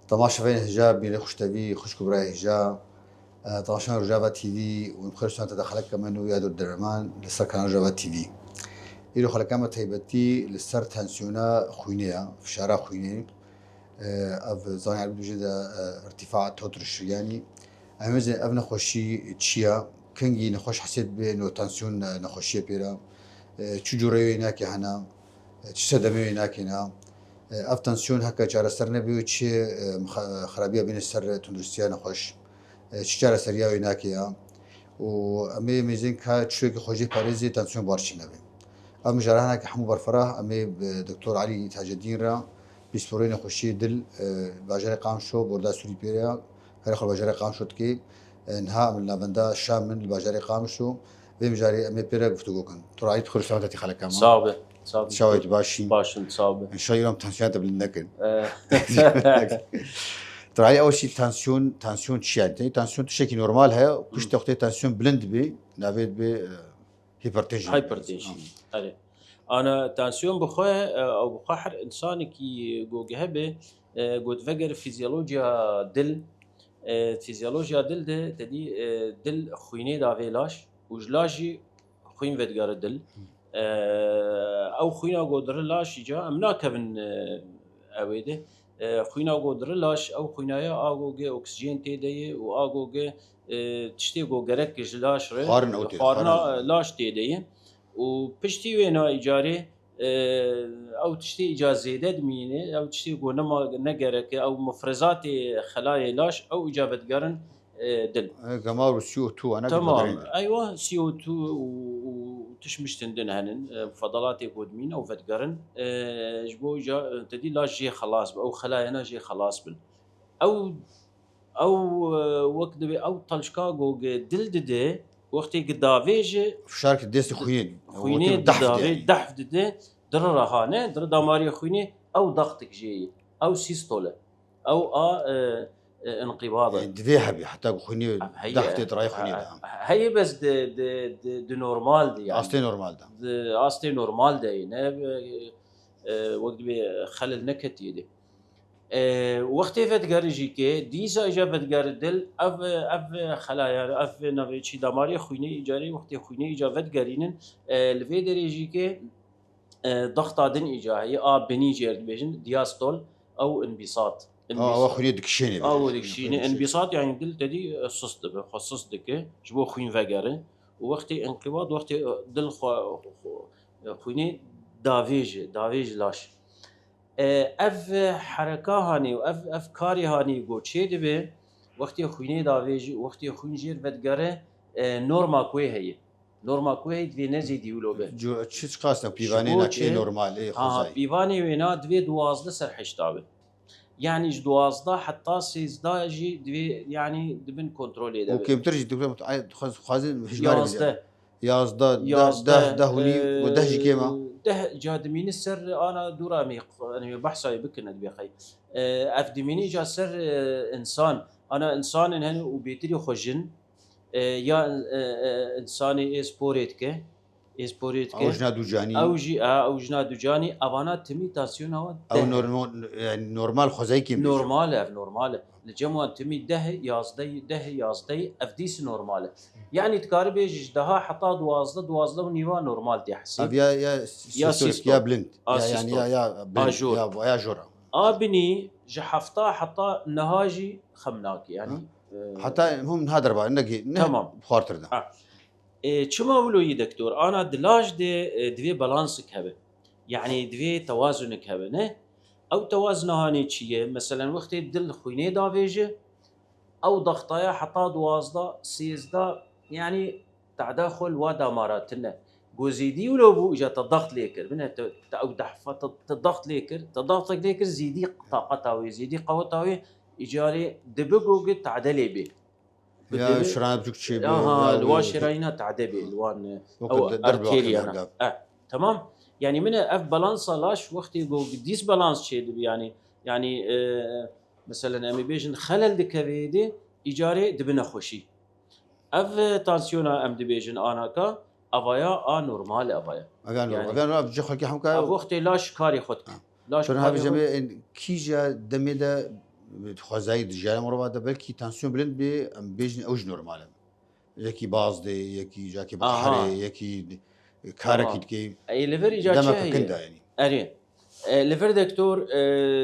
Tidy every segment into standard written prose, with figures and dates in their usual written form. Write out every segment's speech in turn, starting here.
طبعا شفين هجاب بين خشتبي خش كبراء هجاب طبعا شان رجابة تي في ومخرج شان تدخلك كمان ويادو الدرمان لسر كان رجابة تي في إلو خلك كما تهيبتي لسر تنسيونا خوينية في شارع خويني أف زاني عبدو جدا ارتفاع توتر الشرياني أمازن أف نخوشي تشيا كنجي نخوش حسيت بأنه تنسيون نخوشية بيرا چو جوريو ناكي هنا تشتدمي ناكي هنا اف تنسيون هكا جار سر نبي وشي خرابيه بين السر تندرسيا نخوش چی جار سریا و ناکیا و امی میزین که چوی خوجی پاریزی تنسیون بارچی نبی ام جراحنا که حمو برفراه امی دکتور علی تاج الدین را بیسپورین خوشی دل باجر قام شو بردا سوری پیریا هر خل باجر قام شد که انها من لبندا شام من الباجر قام شو بیم جاری امی پیرا گفتگو کن تو علی بخور سلامتی خلک کما صعبة شاید باشی صعبة ان شاء الله يوم تنسيون تبل نكن ترى أول شيء تنسيون شيء تنسيون شيء نورمال هي وش تأخذ تنسيون بلند بي نافيد بي هايبرتنشن أيه أنا تنسيون بخواه أو بخاحر إنسان كي جو جهبه جود فجر فيزيولوجيا دل فيزيولوجيا دل ده تدي دل خويني دافيلاش وجلاجي خوين فدجار دل أو خوينا جودر لاش جا أمنا كفن أويده خوينا جودر لاش أو خوينايا آجوجي أكسجين تيدي وآجوجي تشتي جو جرك جلاش خارنا لاش تيدي وبشتي وينا إيجاري أو تشتي إجازة دمينة أو تشتي جو نما نجرك أو مفرزات خلايا لاش أو إجابة جرن دل. جمال CO2 أنا تمام أيوة CO2 وتشمش تندن هنن فضلات يقود أو فتقرن جبو جا تدي لاش جي خلاص أو خلايانا جي خلاص بن أو وقت أو طلشكا جو دل دده وقتي قدافيج في شارك ديس خويني دحف دده در رهانه در دماري خويني أو ضغطك جي أو سيستولا أو انقباضه دفيها حتى خويني دحف تراي خويني هي بس د نورمال دي يعني اصلي نورمال ده اصلي نورمال ده نه وقت بي خلل نكت يدي وقت فتقرجي كي ديسا اجابت قردل اف خلايا اف نويتشي دماري خويني ايجاري وقت خويني اجابت قرينن الفيدريجي كي ضغط عدن ايجاهي بني جرد بيجن دياستول او انبساط خويني دكشيني دكشيني انبساط يعني دل تدي صصد بخصص دك جبو خوين فقره ووقت انقباض وقت دل خويني دافيج لاش اف حركه هاني واف افكاري هاني جو تشي دبي وقت خويني دافيج وقت خوين جير فدقره نورما كوي هي نورما كوي دي نزي ديولو به جو تشي قاسنا بيفاني ناكي نورمال اي خوزاي بيفاني وينا دوي 12 سر حشتابه يعني 12 حتى 16 جي دوي يعني دبن كنترول يده اوكي بترجي دكتور خازن يازده دهوني ودهجي كيما ده جادمين السر انا دورامي انا بحثي بكنا دبي خي افدميني جا سر انسان انا انسان هن وبيتري خجن يا انساني اسبوريتك او جنادو جاني او جنادو جاني اوانا تمي تاسيون هو او يعني نورمال خوزايكي نورمال الجموع تمي ده يازدي افديس نورمال يعني تقارب جدها حتى 12 ونيوا نورمال دي حسي يا بلند يعني يا بلند يا جورا ابني جحفتا حتى نهاجي خمناك يعني حتى هم هذا ربع نجي تمام بخاطر ده چما ولو يا دكتور انا دلاج دوي بالانسك هبه يعني دوي توازنك هبه نه او توازن هاني چیه مثلا وقتی دل خوینه داویجه او ضغطايا حتى 12 13 يعني تداخل ودماراتنا جوزيدي ولو بو اجا الضغط ليكر من او دحفه الضغط ليكر زيدي طاقتها ويزيدي قوتها ايجاري دبقو قد تعدلي به يا شراب جوكشي الواشراينا تعدبي الوان او ارتيريا تمام يعني من اف بالانس لاش وقت يقول ديس بالانس شيء يعني مثلا امي بيجن خلل دكبيدي ايجاري دبنا خوشي اف تانسيونا ام دبيجن انا كا افايا نورمال افايا يعني اف جخل كي حمكا وقت لاش كاري خدك لاش كاري جميع كيجا دميدا خوازایی دژایە مرۆڤ دەبێت تانسیۆن بلند بێ ئەم بێژن ئەوش نۆرمالە یەکی باز دێ یەکی جاکی بەخرێ یەکی کارێکی دکەی لەڤەر دەمەکەکەنداینی ئەرێ لەڤەر دکتۆر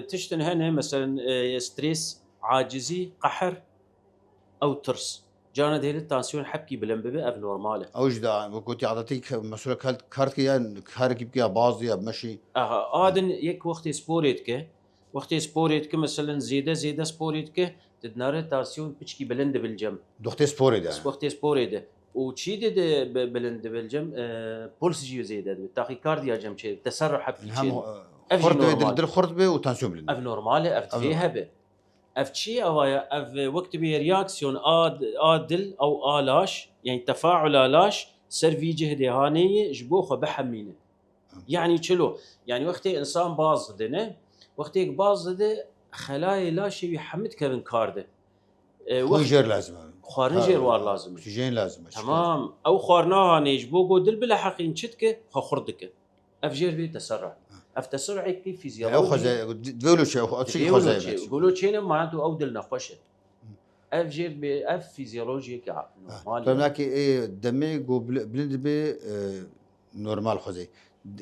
تشتن هەنێ مەسەرن سترێس عاجزی قەحر ئەو ترس جانە دێت تانسیۆن حەبکی بلند ببێ ئەف نۆرمالە ئەوشدا وەکوتی عادەتی مەسئولە کارتکە یان کارێکی بکە بازی یا بمەشی ئادن یەک وەختی سپۆرێت کە وەختی سپۆرێت کە مەسەلەن زێدە سپۆرێت کە دنارە تانسیۆن پچکی بلند بلجەم دختێ سپۆرێدا وەختی سپۆرێدە و چی دێ بلند بلجەم پۆلسیژی زێدە دەبێت تاقی کاردیا جەم چێت تەسەر حەبکی دل خورد بێ و تانسیۆن بلند ئەف نۆرمالە ئەف فێ هەبێ ئەف چی ئەوایە ئەف وەکت بێ ریاکسیۆن ئادل ئەو ئالاش یعنی تەفاعل ئالاش سەروی جهدێهانەیە ji بۆ خۆ بەحەمینە یعنی چلو یعنی وەختێ ئینسان باز دێنێ وەختێک باز دەدێ خەلایە لاشێوی حەمد کەون کاردە ژێر لازم خواردن ژێروار لازم ژێن لازم تمام ئەو خواردناوانەیەش بۆ گۆ دل بلە حەقین چت کە خۆ خورد دکە ئەف ژێر بێ تەسەڕە ئەف تەسەڕێکی فیزیۆلۆژی چێنە مانەت و ئەو دل نەخۆشە ئەف ژێر بێ ئەف فیزیۆلۆژیەکە ناکە دەمێ گۆ بلند بێ نۆرمال خۆزەی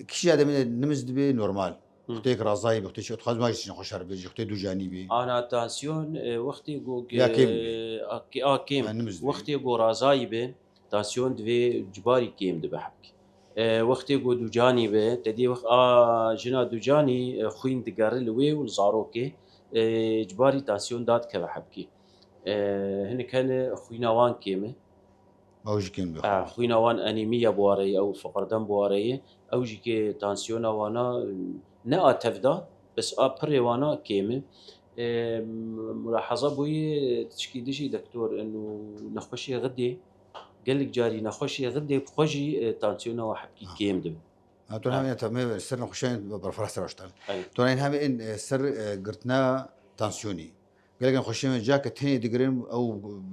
کیشیا دەمێت نمز دەبێ نۆرمال شتێک ڕازایی بە شتێکی خۆز ماش نەخۆشار بێ شتێ دووجانی بێ ئاناتانسیۆن وەختی کێم وەختی گۆ ڕازایی بێ تانسیۆن دوێ جباری کێم دەبە حەبکی وەختێ گۆ دووجانی بێ دەدێ ژنا دووجانی خوین دگەڕی لەوێ و زارۆکێ جباری تانسیۆن داد کە بە حەبکی هەنێک هەنێ خویناوان کێمە خویناوان ئەنیمیە بوارەیە ئەو فقردەم بوارەیە ئەوژی کێ تانسیۆناوانە نەئا تەفدا بەس ئا پڕێوانە کێمە ملاحەزە بووی تشکی دژی دکتۆر نەخۆشی غدێ gelek carî nexweşî xidê xwe jî tansiyona hepkî kêm dibin. Tu hemê temê ser nexweşiyên berfirehtir baştan. Tu hemê ên ser girtina tansiyonî. Gelek nexweşiyên cakê tenê digirin ew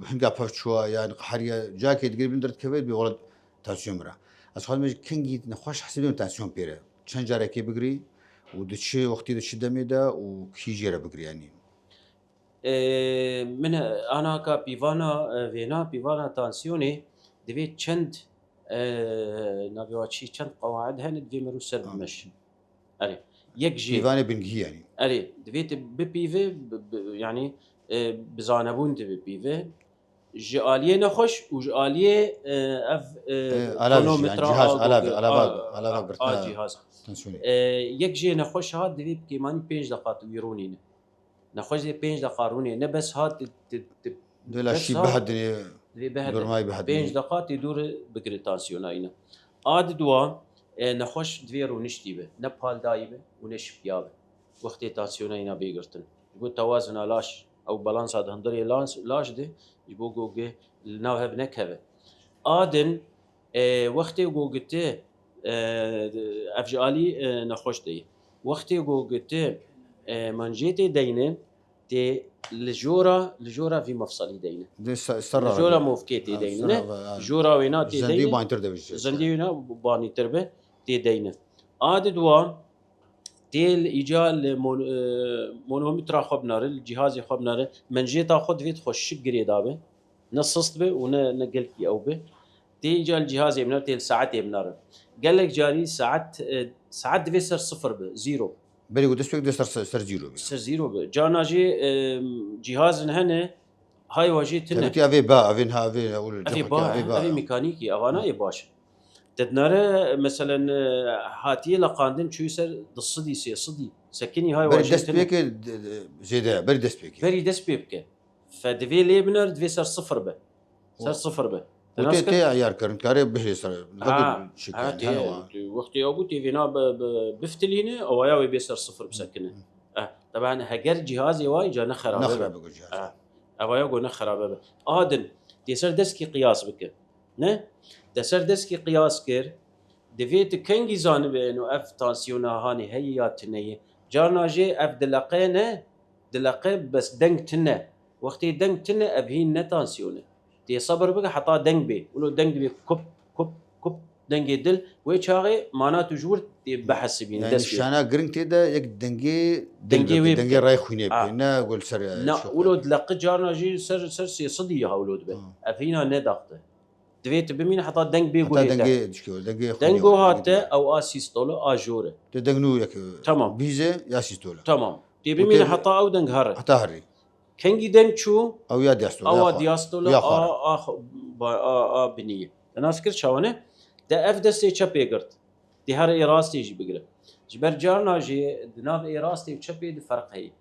hinga pev çûwa yan qeheriya cakê digirî bin derdikeve bê welat tansiyon bira. Ez xwazim kengî nexweş hesibim tansiyon pêre. Çend carekê bigirî û di çi wextî di çi demê de û kî jê re bigirî yanî. Min anaka pîvana vêna pîvana tansiyonê divê çend navîwaçî çend qewaid hene divê me rû ser bimeşin. Erê yek jî pîvanê bingî yanî. Erê divê te bipîve yanî bizanebûn dibipîve ji aliyê nexweş û ji aliyê ev kronometra cihaz. Yek jê nexweş hat divê kêmanî 5 deqa tu wî rûnîne. Nexweş dê 5 deqa rûnê ne bes hat laşî behedinê durmay behedinê 5 deqa tê dûr bigire tansiyona îne. Ad duan nexweş divê rûniştî be ne paldayî be û ne şipiya be. Wextê tansiyona îna bêgirtin. Ji bo tewazuna laş ew balansa di hundirê laş de ji bo gogê li nav hev nekeve. Adin wextê gogite ev ji alî nexweş deyê. Wextê gogite منجê tê deyne tê li jora vî mefselî deyne. Jora movkê tê deyne. Jora wêna tê deyne. Zendî wêna banîtir be tê deyne. Adê duan tê îca li monometra xwe binare li cihazê xwe binare menjê ta xwe divê xwe şik girê dabe ne sist be û ne gelkî ew be. Tê îca li cihazê binare tê li saetê binare. Gelek carî saet divê ser sıfır be zîro. Berê dest pêk ser zîro be. Ser zîro be. Cana jê cihazin hene haywa jê tune. Evê ba evên ha evê mîkanîkî evanayê baş. Tednare meselen hatiye laqandin çû ser di sidî sê sidî sekinî haywa jê dest pêkê zêde berî dest pêkê. Berî dest pê bike. Fe divê lê biner divê ser sıfır be. Ser sıfır be. Tê eyar kirin karê bihê ser. Wextê ew bû tê vêna biftilîne ewaya wê bê ser sıfır bisekine. Teban heger cihazê wa îca nexerabe be. Ewaya got nexerabe be. Adin tê ser destkî qiyas bike. Ne? Te ser destkî qiyas kir divê tu kengî zanibe û ev tansiyona hanê heye ya tuneyê. Carna jê ev dileqe ne? Dileqe bes deng tune. Wextê deng tune ev hîn ne tansiyone. Tê sabir bike heta deng bê. Ûlo deng dibê kup kup kup دنگي دل ويشاغي معناته جور بحث بين يعني شانا جرين تيدا يك دنجي دنگي راي خويني بينا قول سر نا ولود لق جارنا جي سر صدي هولود به افينا ندقته دويت بمين حتى دنگ بيغو حتى دنجي دنگو هاته او اسيستولو اجوره تدنگنو يك تمام بيزه يا سيستولا تمام تي بمين حتى او دنگ هر حتى هري كنجي دنگ شو او يا دياستولا او دياستولا بنيه انا اذكر شاونه ده اف دستي تشابي قرت دي هر ايراستي جي بقرا جبر جارنا جي دناف ايراستي تشابي دي فرق هي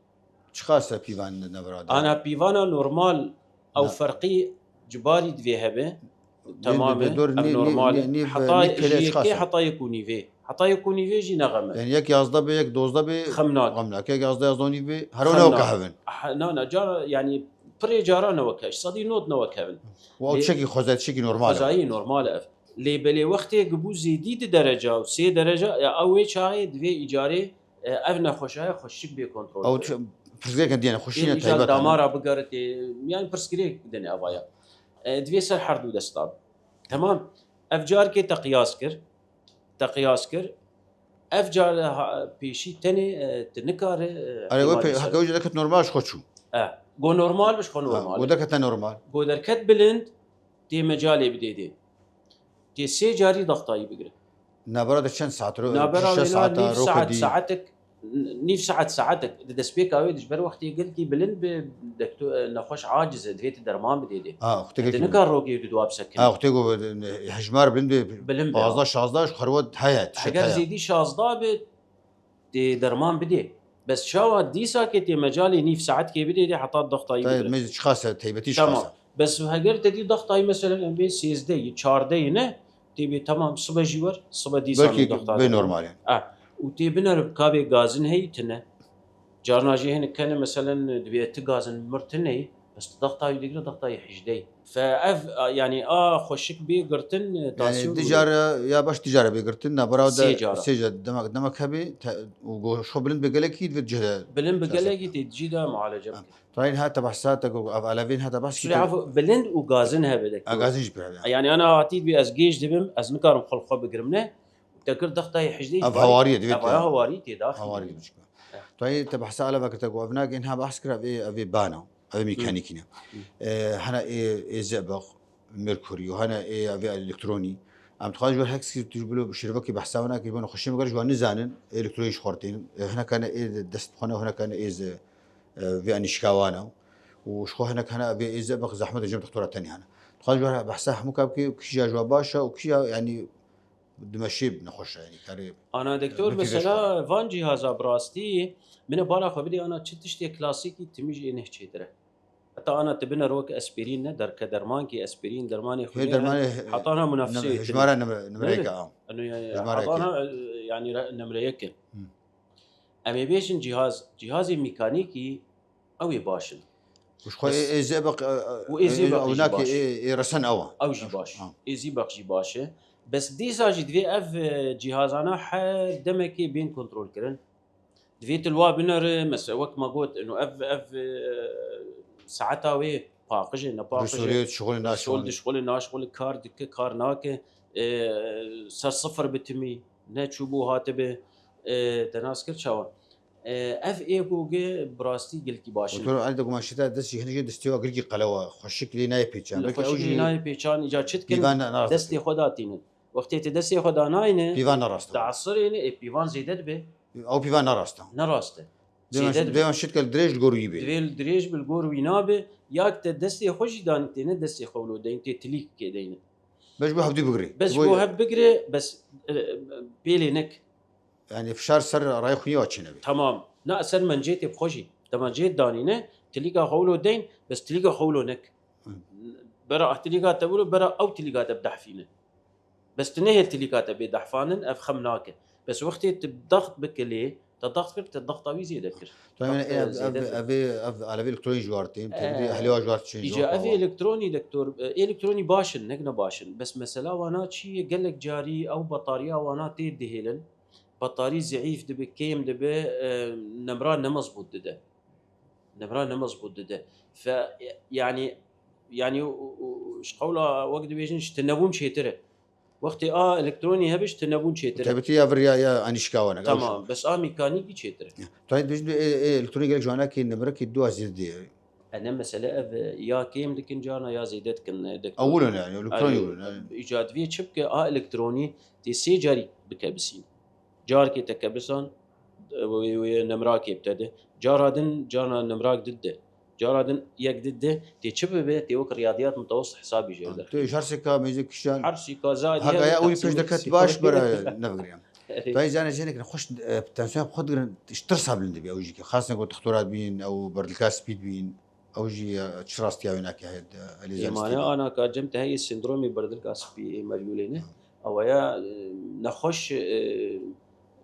شخاصه بيفان نبراد انا بيفانا نورمال او فرقي جباري دفيهبه تماما نورمال حتى يكوني في حتى يكوني في جي نغمه يعني يك يازدا بي يك دوزدا بي خمناك يك يازدا يازوني بي هرونا وكهفن انا جار يعني بري جارنا وكاش صدي نوت نوكهفن و شكي خوزات شكي نورمال خوزاي نورمال اف لي بلي وقت قبو زيديد درجه و 3 درجه او شاهد في ايجاري افنا خوشاي خوشك بي كنترول او فرزيك دينا خوشينا تايبه دمارا بقرت يعني برسكريك دني افايا دوي سر حردو دستاب تمام افجار كي تقياس كر افجار بيشي تاني تنكار انا وي هكا وجه لك نورمال خوشو جو نورمال مش خو نورمال ودك نورمال جو دركت بلند تي مجالي بديدي تي سي جاري ضغطاي بقرا نبرد شن ساعات نبرد ساعتك نيف ساعتك دسبيك اوي دجبر وقتي قلتي بلند دكتور نخوش عاجز دفيت درمان بديدي اختي نكر روكي دواب سكن اختي هجمار بلند 15 خرود حياه اگر زيدي شازدا دي درمان بدي بس شاوا دي ساكتي مجالي نيف ساعات كي بدي حتى الضغط اي طيب مش خاصه تيبتيش خاصه بس هاجر تدي ضغط اي مثلا بي سيز دي 4 دي نه تبي تمام صبح جيور صبح دي ساعه ضغط بي نورمال يعني وتي بنر كابي غازن هيتنا جارنا جي هنا كان مثلا دبيت غازن مرتني بس ضغطها يدقر ضغطها يحجدي فاف يعني خوشك بي قرتن يعني تجاره يا باش تجاره بي قرتن براود سيجا دمك هبي وشو بلند بقلكي تجه بلند بقلكي تجيدا معالجه طيب هات بحثاتك وافالافين هات بحث بلند وغازنها بدك غازن يعني انا اعطيت بي ازجيج دبم از نكارم خلقه بقرمنه تذكر ضغطها يحجدي هواريه دبي هواريه داخل هواريه طيب تبحث على بكتك وابناك انها بحث كره في بانا هذا ميكانيكينا هنا ايه زئبق ميركوري وهنا ايه في الكتروني عم تخرج هكس تجيبوا بشربكي بحسابنا كيبون خشين مقرج وان زانن الكتروني شخورتين هنا كان ايه دست هنا وهنا كان ايه في انشكاوانا وشخو هنا في ايه زئبق زحمه جنب دكتوره ثانيه هنا تخرج بحسها مكابكي وكشي جواباشا وكشي يعني دمشي بنخش يعني قريب انا دكتور مثلا فان جهاز براستي من بالا خبري انا تشتي كلاسيكي تميجي نحكي ترى حتى انا تبنى روك اسبرين در كدرمان كي اسبرين درماني خويا درماني حطانا منافسيه جماره نمريكا انه يعني حطانا يعني نمريكا امي بيشن جهازي ميكانيكي او باشن وش خويا زئبق هناك رسن او جي باش زئبق جي باشه بس دي ساجي دفي اف جهازنا حد دمكي بين كنترول كرن دفيت الوا بنر مثلا وقت ما قلت انه اف ساعتها وي باقج نباقج شغل الناس شغل كار دك كار ناك صار صفر بتمي نتشوبو هاتبه تناسكر شاوا اف اي بوغي براستي قلتي باش دكتور عندك ماشيتا دسي هنا دستيوا قلقي قلوا خشك لي ناي بيتشان خوشي ناي بيتشان اجا تشتكن دستي خداتين وقت تدسي خدا ناينه بيفان راست تعصرين بيفان زيدت به او بيفان راسته ديما شتكل دريج غوري بي دويل دريج بالغور وينابه ياك تدسي خوشي دانتين دسي خولو دينتي تليك كدين باش بو هبدي بقري بس بيلينك يعني فشار سر رايخ يوتشنبي تمام لا سر من جيت بخوشي تمام جيت دانينه تليقا خولو دين بس تليقا خولو نك برا تليقا تقولوا برا او تليقا تبدح فينا بس تنهي التليقات بدحفانن افخمناك بس وقت الضغط بكلي تضغط كرت الضغط اوي زيد اذكر طيب ابي على الكتروني جوارتين تبدي اهلي جوارت شي يجي افي الكتروني دكتور الكتروني باشن نقنا باشن بس مثلا وانا شي قال لك جاري او بطاريه وانا تيدي هيلن بطاري ضعيف دبي كيم دبي نمران مزبوط دده نمران مزبوط دده ف يعني ايش قوله وقت بيجن تنوم شي ترى وقتی الکترونی هبش تنبون چیتره تبتي يا فريا يا انيشكاوانا تمام بس ميكانيكي چیتره طيب الكترونيك لك جوانا كي نبرك دو ازيد انا مساله يا كيم لكن جانا يا زيدت كن دكتور اولا يعني الكتروني اولا ايجاد في شبكه الكتروني تي سي جاري بكبسين جار كي تكبسون ونمراك يبتدى جارادن جانا نمراك ضده جارادن يك ضده تي شبه تي وك رياضيات متوسط حسابي جرده تو شرسكا ميزك شان حرسي كازاد هكا يا اولي فيش دكت باش برا نفقريام فاذا انا جينك نخش بتنسيق خد اشترسها بالندبي او يجيك خاصه قلت اختورات بين او بردلكاس سبيد بين او جي تشراست يا هناك هاد انا كجمت هي السندرومي بردلكاس بي مريولينه او يا نخش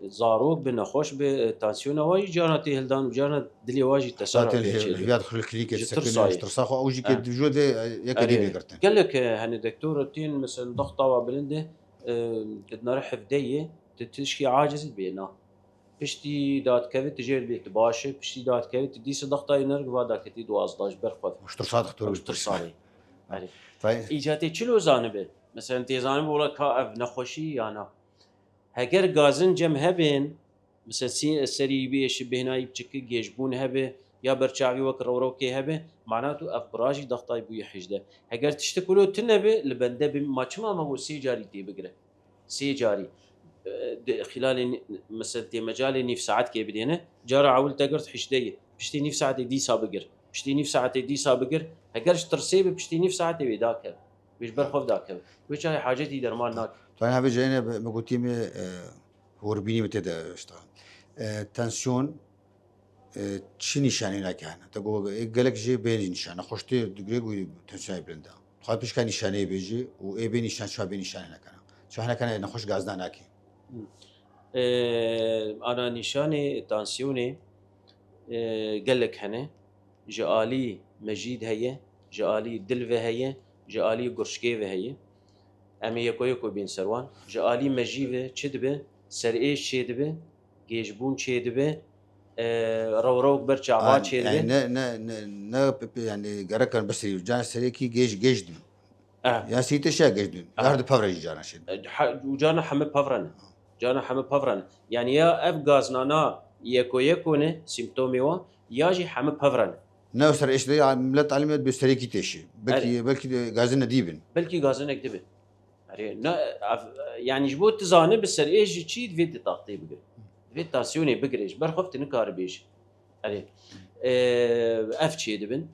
زاروك بنخش بتانسيون واجي جانتي هلدان جانا دلي واجي تسارع يدخل الكليك ترساخ او جي جود يا قريب قرتن قال لك هني دكتور تين مثلا ضغطه وبلنده بدنا نروح فديه تشكي عاجز بينا بشتي دات كافيت تجير بيت باشا بشتي دات كافيت ديس ضغطه ينرق بعد كتي 12 برخف مش ترصاد خطور مش ترصاري ايجاتي چلو زانبه مثلا تي زانبه ولا كاف نخوشي انا هەگەر گازن جەم هەبێن سەری بێش بهێنایی بچکە گێژبوون هەبێ یا بەرچاوی وەک ڕەوڕەوکێ هەبێ معنات و ئەفڕاژی دەختای بووی حیژدە هەگەر تشتە کولۆ تن نەبێ لە بەندە ماچمامەوە سێ جاری تێ بگرە سێ جاری خلال مثلا تێمەجای نیف ساعت کێ بدێنە جارە عول تەگرت حیژدەیە پشتی نیف ساعتی دیسا بگیر پشتی نیف ساعتی دیسا بگیر هەگەرش ترسێ بە پشتی نیف ساعتی وێداکە بێش بەرخۆف داکەوێت وێچای حاجەتی دەرمان ناکە طبعا هذا جاينا بقولتيم هو ربيني متى اشتغل تنسيون شي نشاني ناكان تقول قالك جي بين نشان خوشتي دغري تنسيون بلندا خاطر بيش كان نشاني بيجي و اي بين نشان شو بين نشان ناكان شو احنا كان نخش غازنا ناكي انا نشاني تنسيوني قالك هنا جالي مجيد هي جالي دلفه هي جالي قرشكيفه هي اما یکو بین سروان جالی مجیبه چه دبه سر ایش چه دبه گیجبون چه دبه روروک بر چعبا چه دبه نه يعني قركن بس جان سريكي جيش دم يا سيت شا جيش دم هذا بافرج جانا شد وجانا حمد بافرن جانا حمد بافرن يعني يا اف غازنانا يكو نه سيمبتومي وا ياجي حمد بافرن نو سر ايش دي ملت علمت بسريكي تشي بلكي غازنا ديبن بلكي غازنا كدبه يعني جبوت تزانه بسر ايش تشيد فيدي تغطي بقى فيدي تاسيوني بقريش برخفت نكار بيش عليه اف تشي دبن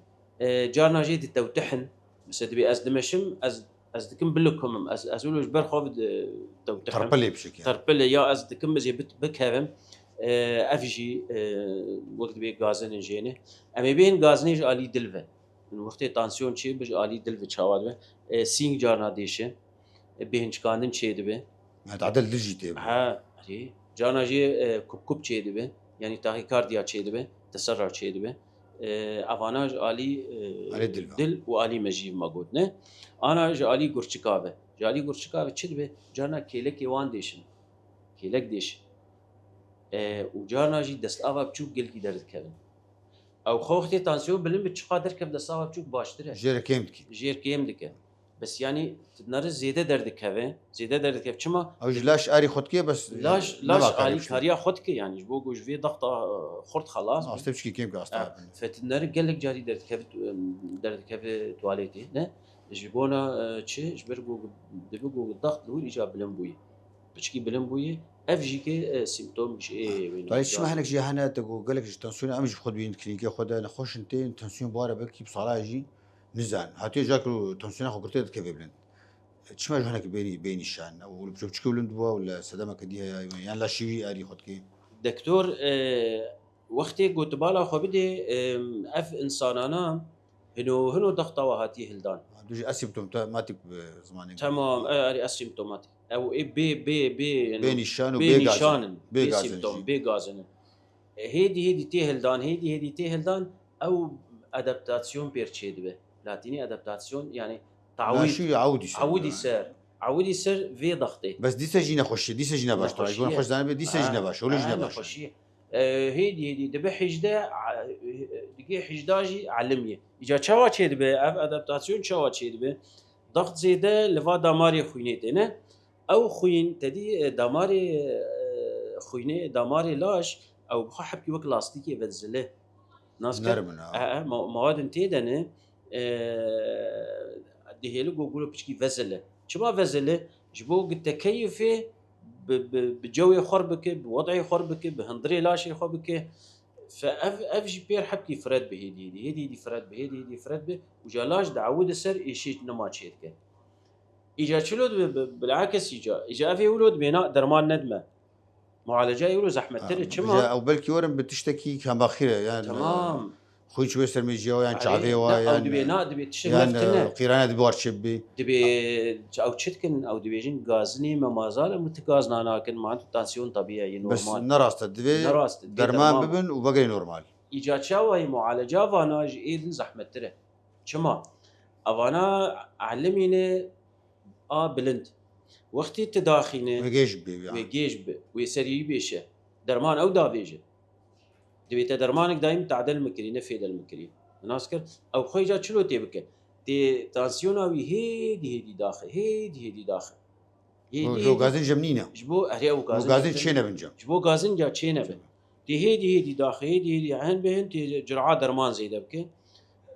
جارنا جيد التوتحن بس تبي ازدمشم ازدكم بلكم ازولوش برخفت توتحن تربلي بشكل تربلي يا ازدكم بزي بكهم اف جي وقت بي غازن جينه اما بين غازنيج علي دلفه من وقت تانسيون شي بج علي دلفه چاواد سينج جارنا ديشه بهنجکاندن چه دبه تعدل دجی تیبه ها جانا جی کوب چه دبه یعنی تاکیکاردیا چه دبه تسرع چه دبه اواناج علی دل و علی مجیب ما گفت نه انا علی گورچکاوه علی گورچکاوه چه دبه جانا کلک وان دیشن کلک دیش و جانا جی دست آوا بچوک گل کی درد کردن او خوختی تانسیون بلن به چقدر کم دست آوا بچوک باشتره جیر کیم دکه بس يعني نرى زيادة دردك هذا زيادة دردك هذا شما أو لاش أري خدك بس لاش أري كاريا خدك يعني جبوق وجفي ضغطة خرط خلاص أستبشكي كيم كأستاذ فتنرى قال لك جاري دردك هذا تواليتي نه جبونا شيء جبرجو دبجو الضغط له الإجابة بلنبوي بتشكي بلنبوي أفجي كي سيمتوم مش إيه طيب شو ما هناك جي هنا تقول قال لك تنسيون أمش خد بين كلينيكي خد أنا خوش أنتين تنسيون بارا بكي بصراحة جي نزان هاتي جاكو تنسيون أخو قرتي كيف بلند تشمل هناك بين الشان أو بشوف بلند بوا ولا سدامة كديها يعني لا شيء أري خد كي دكتور وقتي قلت بالا خو بدي اف انسانانا هنو ضغطه وهاتي هلدان دوجي اسيمتوماتيك زماني تمام اري اسيمتوماتيك او بي بين الشان وبي سيمتوم بي غازن هيدي تي هلدان هيدي تي هلدان او ادابتاسيون بيرتشيدبه لاتيني ادابتاسيون يعني تعويض عودي سر في ضغطي بس دي سجينا خوش دي سجينا باش طيب يقول خوش زانبه دي سجينا باش ولا جينا باش هيدي دبه حجده دقي حجداجي علميه اجا چاوا چيدبه اف ادابتاسيون چاوا چيدبه ضغط زياده لوا دماري خوينيت نه او خوين تدي دماري خوينه دماري لاش او بخو حبكي وك لاستيكي بتزله ناسكر نرمنا مواد تيدنه دهيلو جوجل بشكي فزله شبا فزله جبو التكيفه بجوي خربك بوضعي خربك بهندري لاشي خربك فاف جي بير حبكي فرد بهدي فرد بهدي فرد به وجالاش دعود السر ايشي نما تشيتك اجا شلود بالعكس اجا في ولود بناء درمان ندمه معالجه يقولوا زحمه ترى شما او بلكي ورم بتشتكي كان باخيره يعني تمام خوي شوي سرميجيو يعني شعبيوا لا او يعني دبي نا دبي تشتغل يعني مفتنه قيرانه دبوار شبي دبي او تشتكن او دبيجين غازني ما زال متغازنا لكن معناته تانسيون طبيعي بس نورمال نراست دبي نراست درمان ببن وبقري نورمال ايجاد شاوي معالجه فاناج ايدن زحمه ترى شما اوانا علمينه بلند وقتی تداخینه ويجيش بي يعني ويجيش ويسري بيشه درمان او دافيجه دبيت درمانك دايم تعدل مكري نفيد المكري ناسكر او خويجا شلو تبكي تي تانسيون او هيدي داخل جو غازين جمنينا جبو اهري او غازين تشينا بنجم جبو غازن جا تشينا به تي هيدي داخل هيدي عن بهن تي جرعه درمان زي دبكي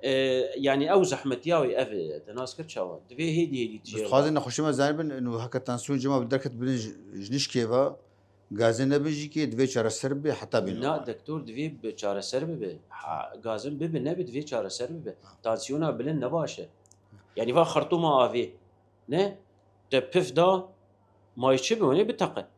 يعني او زحمتياوي اف تناسكر شاو تبي هيدي بس خازن نخشما زانبن انه هكا تانسيون جما بدركت بن جنش كيفا غازين نبيجي كي دبي شر سربي حتى بينو لا دكتور دبي بچاره سر به غازن به نبي دبي چاره سر به تانسيونا بلن نباشه يعني فا خرطومه افي نه تبف دا ما يشبه بتقه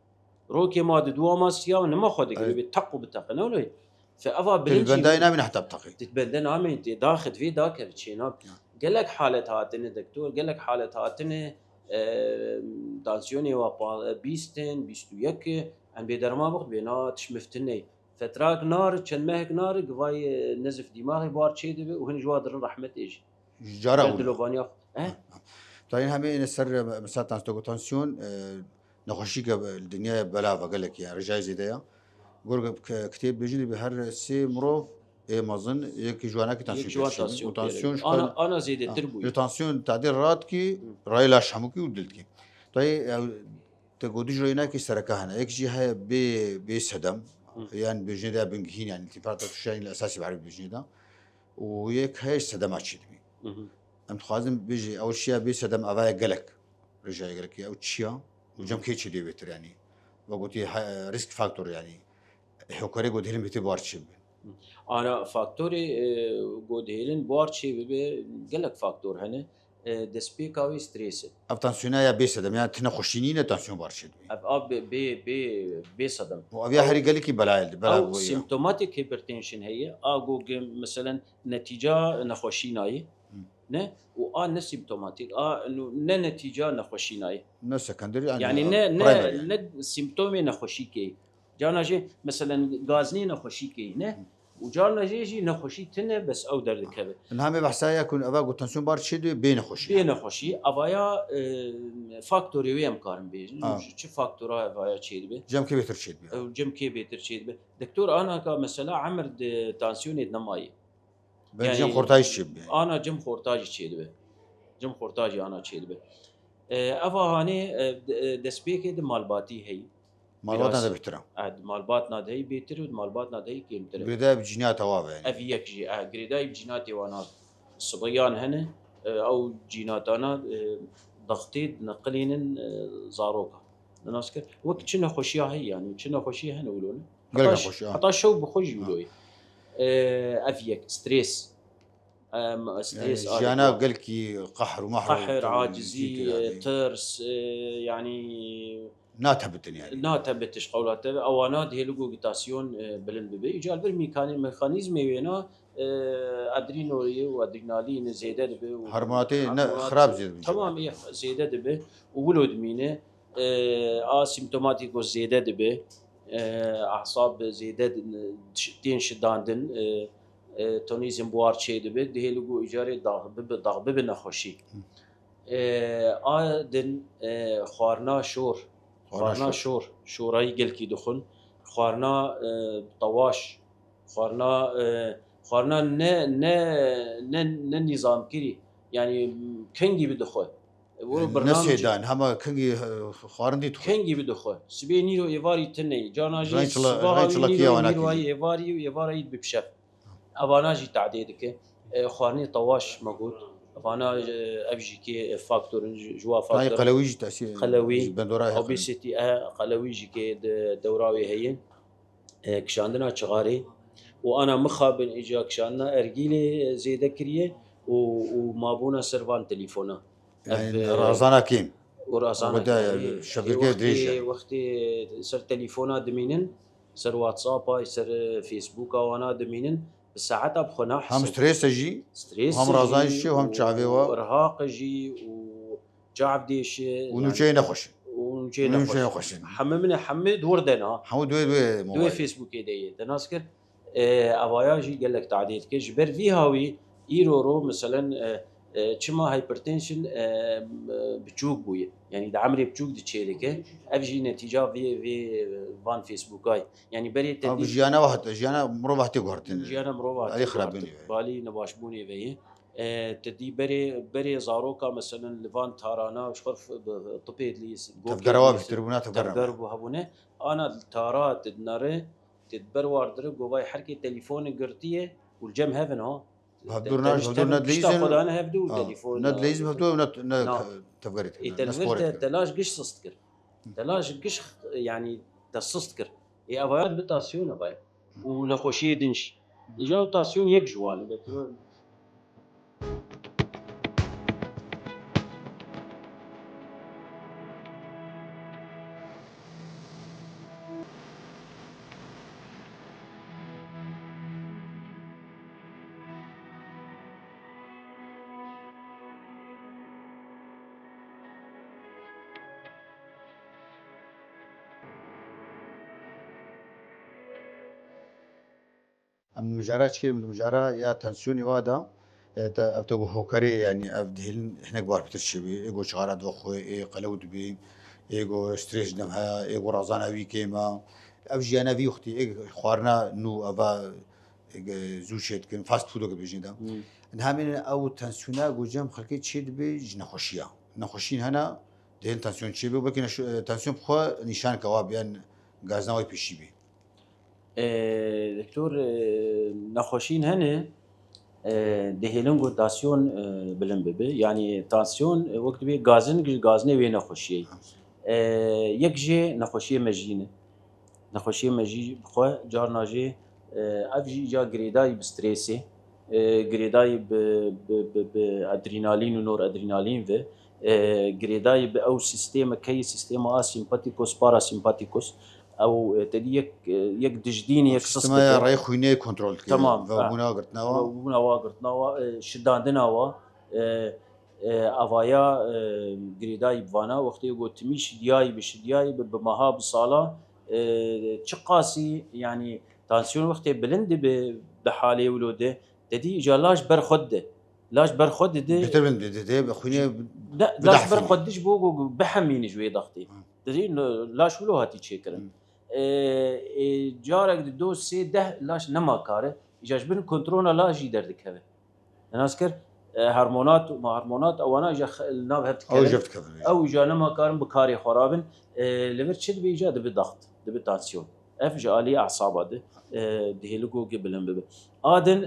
روكي ما دوا ما سيا ونما خدك بتقوا بتقه نولي فافا بلن البنداينا من حتى بتقي تتبندن عامل داخل في ذاك تشينا قال لك حاله هاتني دكتور قال لك حاله هاتني تانسيوني و 20 21 عن بدرما وقت بينا تشمفتني فتراك نار كان مهك نار قواي نزف دماغي بار شيء وهن جوادر رحمه ايش جارا دلوفانيا طيب همي نسر مسات تانسيون نخشيك الدنيا بلا قال لك يعني رجاي زيدايا قول كتاب بيجي بهر سي مروف مازن يك جوانك تانسيون انا زيد تربوي التانسيون تعديل راتكي راي لاش حموكي ودلتكي طيب تقول جوينا كي سركه هنا يك جي هي بي سدم يعني بجندا بنجهين يعني التفاعل الشيء الاساسي بعرف بجندا ويك هي سدمات شدمي ام خازم بيجي اول شيء بي سدم افاي قالك رجع قالك او تشيا وجم كيتشي دي بيتر يعني وقلتي ريسك فاكتور يعني حكوري قد هلم بيتي بارتشي انا فاكتوري قد هلم بارتشي بي قال لك فاكتور هنا دسبيكاوي ستريس اب تانسيون يا بي سدم يعني تنخشينين تانسيون بارتشي اب بي صدم وابي هري قال لك بلا او سيمتوماتيك هايبرتنشن هي اقو مثلا نتيجه نخوشيناي نه و سيمتوماتيك انه نتيجه نخوشيناي سكندري يعني نه سيمتومي نخوشيكي جانا جي مثلا غازني نخوشيكي نه وجانا جي نخوشي تنه بس او درد كبه انها بحسايا يكون ابا تنسيون بارتشي بين خوشي ابايا فاكتوري ويم كارم بيجن شو فاكتورا ابايا تشيد به جم كي بيتر تشيد به جم كي بيتر تشيد به دكتور انا كمثلا عمر تانسيوني نماي يعني جم خورتاج تشيد به انا جم خورتاج تشيد به جم خورتاجي انا تشيد به افا هاني دسبيكي مالباتي هي مالباتنا بيترا مالباتنا دهي بيتر ومالباتنا دهي كيمتر بريدا بجنات تواب يعني افيك جي غريداي بجيناتي وانا الصبيان هنا او جيناتنا ضغطي نقلين زاروكا ناسكر وقت كنا خوشيا هي يعني كنا خوشيا هنا ولون حتى شو بخوش يقولوا افيك ستريس ستريس جانا قالكي قهر ومحر قهر عاجزي ترس يعني ناتبت يعني ناتبتش قولات اوانات هي لوجيتاسيون بلند بي اجال بر ميكانيزم وينا ادرينوري وادرينالين زياده به هرموناتي خراب زياده تمام زياده به وولود مينه اسيمتوماتيك زياده به اعصاب زياده تين شداندن تونيزم بوار شيء به ده لوجو اجاره ضغط بنخوشي دن خوارنا شورای گلکی دخون خوارنا طواش خوارنا نه نظام کری يعني كنجي بدخو نسي دان هما كنجي خارندي كنجي بدخو سبي نيرو ايفاري تني جاناجي رانش الله كيا وانا نيرو ايفاري وايفاري ببشف اباناجي تعديدك خارني طواش موجود ابانا افجي كي فاكتور جوا فاكتور قلويج تاسي قلوي اوبيسيتي قلويجي كي دوراوي هي كشاندنا شغاري وانا مخابن اجا كشاندنا ارجيلي زيده كريه ومابونا سيرفان تليفونا يعني رازانا كيم ورازانا ودا شبكه دريجه وقتي صار تليفونات دمينن صار واتساب صار فيسبوك وانا دمينن ساعتها بخنا هم ستريس جي هم رازان شي وهم تشافي وارهاق جي وجعب ديش ونوجي نخش ونوجي نخش حممنا حمد وردنا حمود دوي فيسبوك دي تناسكر ابايا جي قال لك تعديل كش بر في هاوي ايرورو مثلا كما هايبرتنشن بتشوك بويه يعني ده عمري بتشوك دتشيلك افجي نتيجه في فان فيسبوكاي يعني بري تدي جيانا واحد جيانا مروبه غورتن جيانا مروبه علي خرابني بالي نباشبوني في تدي بري زاروكا مثلا لفان تارانا وشخرف طبي ليس تفقروا بتربونات تفقروا هبونه انا التارات النار تدبر واردر جواي حركه تليفون قرتيه والجم هافن ها هبدورنا ندليزن انا هبدو تليفون ندليزن هبدو تفقرت تلاش قش صستكر تلاش قش يعني تصستكر يا ابيات بتاسيون ابي ولا خوشي دنش يجاو تاسيون يك جوال المجارات كي من المجارة يا تنسيوني وادا أبتغو هوكري يعني أبدهن إحنا كبار بترشبي إيجو شغالات وخوي إيه قلود بي إيجو ستريس دمها إيجو رازانا وي كيما أبجي أنا في أختي إيه خوارنا نو أبا زوجت كن فاست فودو كبيجين دا نهامين أو تنسيونا جوجم خلقي تشيد بيج نخوشيا نخوشين هنا دهن تنسيون تشيبي وبكن تنسيون بخوا نشان كواب يعني غازنا وي بيشيبي دكتور نخوشين هنا دهيلنگو تاسيون بلن ببي يعني تاسيون وقت بي غازني وين نخوشي يكجي نخوشي مجينه نخوشي مجي بخوا جارناجي افجي جا غريداي بستريسي غريداي بادرينالين ونور ادرينالين في غريداي او سيستم كي سيستم سيمباتيكوس باراسيمباتيكوس او تدي يك دجدين يك سيستم راي خويني كنترول تمام بونا قرتناوا شداندناوا افايا غريداي بوانا وقتي قلتميش دياي بشدياي بمها بصاله تشقاسي يعني تانسيون وقتي بلند بحالي ولوده تدي جلاش برخده لاش برخده دي بخويني لاش برخدش بوغو بحميني شويه ضغطي تدي لاش ولو هاتي تشيكرن جارك دو سي ده لاش نما كاره اجاج بن كنترونا لا جي دردك هذا انا اذكر هرمونات وما هرمونات او انا اجا الناب هتكلم او اجا نما كارم بكاري خرابن لمر تشد بيجاد بالضغط بالتانسيون افجا لي اعصاب دهيلوغو قبلن ببه ادن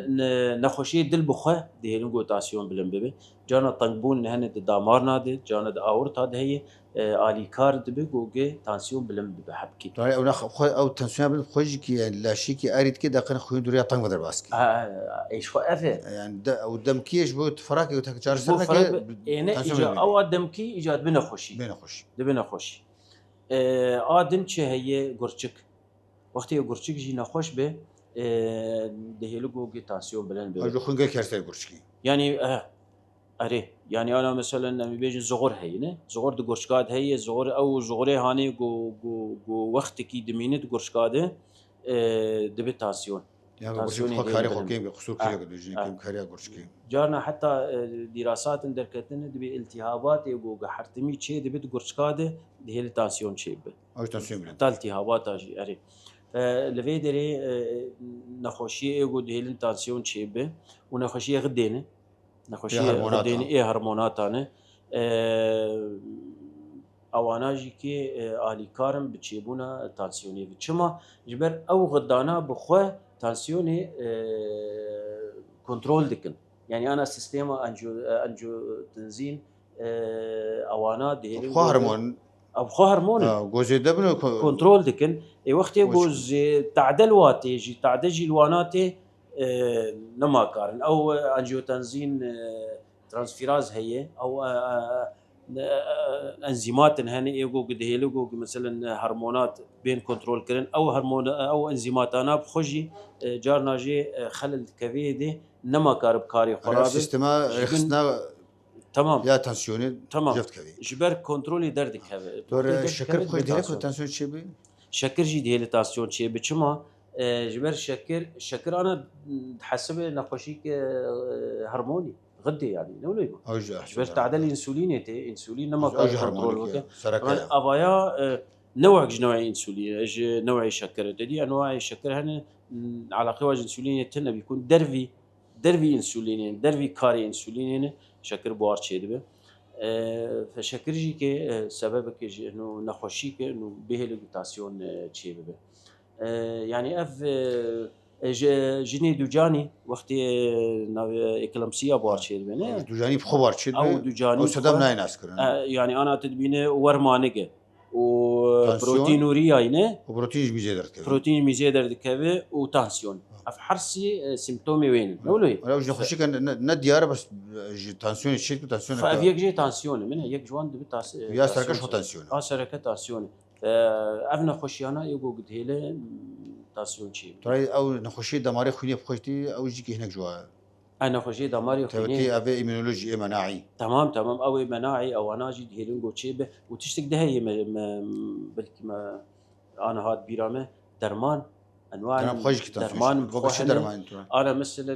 نخوشي دل بخه دهيلوغو تاسيون بلن ببه جانا طنبون هن دامارنا دي جانا اورت هذا هي الي كارد بغوغي تانسيون بلن ببه حبكي طيب او نخ او تانسيون بلن خوجي لا شيكي اريد كده قن خوين دوريا طنب بدر باسكي ايش خو افه يعني او دمكيش بو تفراكي وتكجار سنك انا اجا او دمكي ايجاد بنخوشي بنخوشي ادن چه هي گورچک وقتی گورچک جی نخوش به دهیلوگو گی تانسیون بلند به اجو خونگه کرسه گورچکی يعني اره يعني انا مثلا بيجي زغور هي نه زغور د گورچکاد هي زغور او زغوره هاني جو وقت کی دمینه د گورچکاده دبي تانسيون يعني گورچک خاري خو كيم قصور كيلو دوجين كيم كاريا گورچکی جارنا حتى دراسات دركتن دبي التهابات يجو حرتمي شيء دبي گورچکاده دهيل تانسيون شيء او تانسيون بلند التهابات اجي اره لفيدري نخوشي ايجو دهيل تانسيون شيء به ونخوشي غدينه نخوشي غدينه ايه هرمونات انا اواناجي كي الي كارم بتشيبونا تانسيوني بتشما جبر او غدانا بخوا تانسيوني كنترول دكن يعني انا سيستيما انجو تنزين اوانا دهيلين خو هرمون او خو هرمون جوزي دبنو كنترول دكن اي وقت يجوز تعدل واتي جي تعدجي الواناتي نما كارن او انجيو تنزين ترانسفيراز هي او انزيمات هني يجو قد هيلو مثلا هرمونات بين كنترول كرن او هرمون او انزيمات انا بخجي جارنا جي خلل كبيدي نما كارب كاري خراب سيستما خصنا تمام يا تنسيوني تمام جفت كبي جبر كنترولي دردك هذا دور الشكر بخوي ديالك تنسيون شيبي شكر جي ديالي تاسيون شي بچما جبر شكر انا حسب نقاشيك هرموني غدي يعني نولي جبر تعدل انسولينيتي انسولين نما كنترول طبعا ابايا نوعي انسولين نوعي شكر دي انواع شكر هن على قواج انسولين تنا بيكون درفي انسولين درفي كاري انسولين شكر بوار شيدبه فشكر جي كي سببك انه نخوشي كي انه به ليغوتاسيون تشي به يعني اف جيني دوجاني وقت اكلامسيا بوارشيد بنه دوجاني بخبارشيد او دوجاني او سدام ناي ناس كرن يعني انا تدبينه ورمانقه وبروتينوريا ينه وبروتين ميزيدر كبي بروتين ميزيدر كبي وتانسيون اف حرسي سيمبتومي وين نقولي انا وجه نخشي كان نديار بس تانسيون الشيك تانسيون فافيك جي تانسيون من هيك جوان دبي يا سركش تانسيون سركه تانسيون افنا خوشيانا يقو قد هيله تاسيون شي تراي او نخشي دماري خوني بخوتي او جيكي هناك جوا انا خوشي دماري خوني تبتي افي ايمونولوجي مناعي تمام او مناعي او انا جي هيلينغو تشيبه وتشتك ده هي بلكي ما انا هاد بيرامه درمان انواع درمان انا مثلا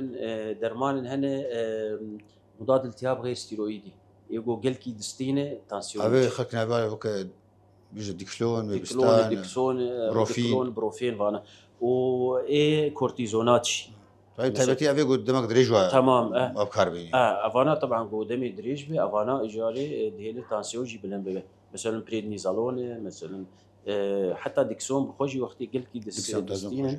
درمان هنا مضاد التهاب غير ستيرويدي يقو قلكي دستينه تانسيون ابي خكنا بالي بيجي ديكسون بروفين فانا و كورتيزونات طيب تبتي افي قدامك دريجوا تمام افكار بيني افانا طبعا قدامي دريج بي افانا اجاري دهيل تانسيون جي بلن بي مثلا بريدنيزالون مثلا حتى ديكسون بخوجي وقتي قلت ديكسون